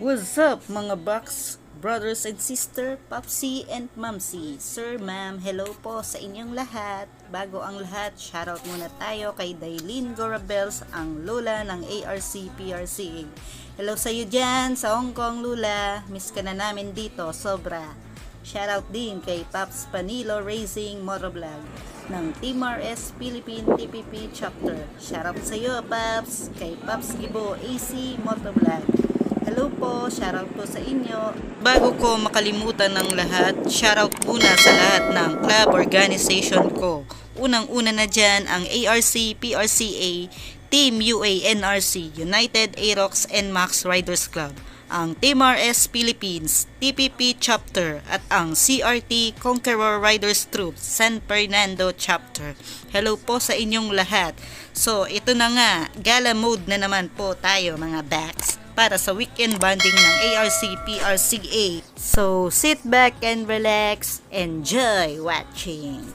What's up mga box brothers and sister, Popsi and Momsi, Sir, Ma'am, hello po sa inyong lahat. Bago ang lahat, shoutout muna tayo kay Dailin Gorabels, ang lola ng PRCA. Hello sa iyo dyan sa Hong Kong, Lula. Miss ka na namin dito, sobra. Shoutout din kay Paps Panilo Racing Motovlog ng Team RS Philippine TPP Chapter. Shoutout sa iyo, Paps. Kay Paps Gibo AC Motovlog. Hello po, shoutout po sa inyo. Bago ko makalimutan ng lahat, shoutout muna sa lahat ng club organization ko. Unang-una na dyan ang ARC, PRCA, Team UA NRC, United Aerox and Max Riders Club, ang Team RS Philippines, TPP Chapter, at ang CRT Conqueror Riders Troop, San Fernando Chapter. Hello po sa inyong lahat. So, ito na nga, gala mode na naman po tayo mga backs para sa weekend bonding ng ARC PRCA. So, sit back and relax. Enjoy watching.